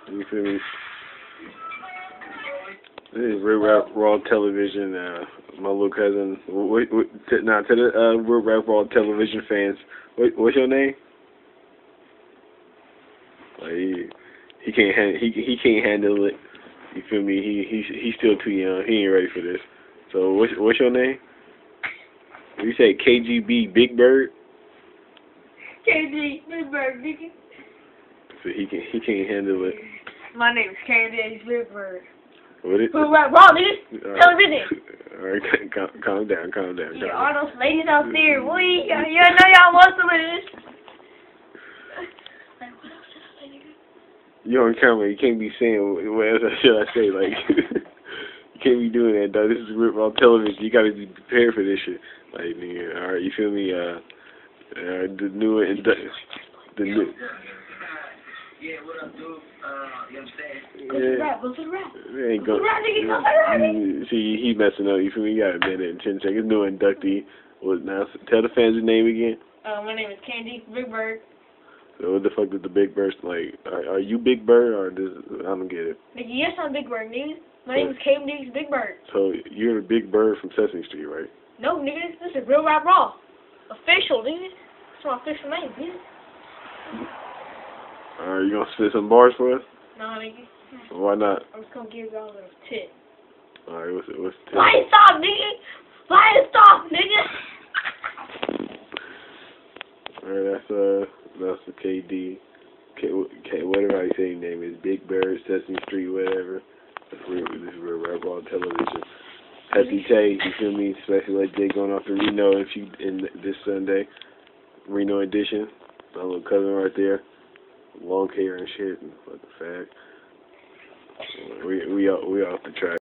You feel me? This is Real Rap Raw Television. My little cousin. Now to the Real Rap Raw Television fans, what's your name? Like he can't handle it. You feel me? He's still too young. He ain't ready for this. So what's your name? You say KGB Big Bird? KD Big Bird, nigga. So he can't handle it. My name is Candace Big Bird. What it? Real Rap Raw, nigga. Television. Alright, calm down. Yeah, all those ladies out there, boy, you know y'all want some of this. You on camera, you can't be saying what else should I say, like you can't be doing that, dog. This is Raw Television. You gotta be prepared for this shit. Like, nigga, alright, you feel me? The new Yeah, what up, dude? You understand? Go to the rap, go to the rap. Ain't Go to the rap, nigga, go to the rap, nigga. See, he's messing up. You feel me? You got a minute and 10 seconds. New inductee. Now, tell the fans your name again. My name is Candy Big Bird. So what the fuck did the Big Bird, like, are you Big Bird or this, I don't get it. Nigga, yes, I'm Big Bird, nigga. My name is Candy Big Bird. So you're the Big Bird from Sesame Street, right? No, nigga, this is Real Rap Raw. Official, nigga. That's my official name, nigga. Alright, you gonna spit some bars for us? No, nigga. Why not? I'm just gonna give y'all a little tip. Alright, what's the tip? Why you stop, nigga? Why you stop, nigga? Alright, that's the KD. Whatever I say your name is, Big Bird, Sesame Street, whatever. This is Real Rap Raw Television. Happy Tay, you feel me? Special Ed Day going off to Reno in this Sunday. Reno edition. My little cousin right there. Long hair and shit and fucking fag. We off the track.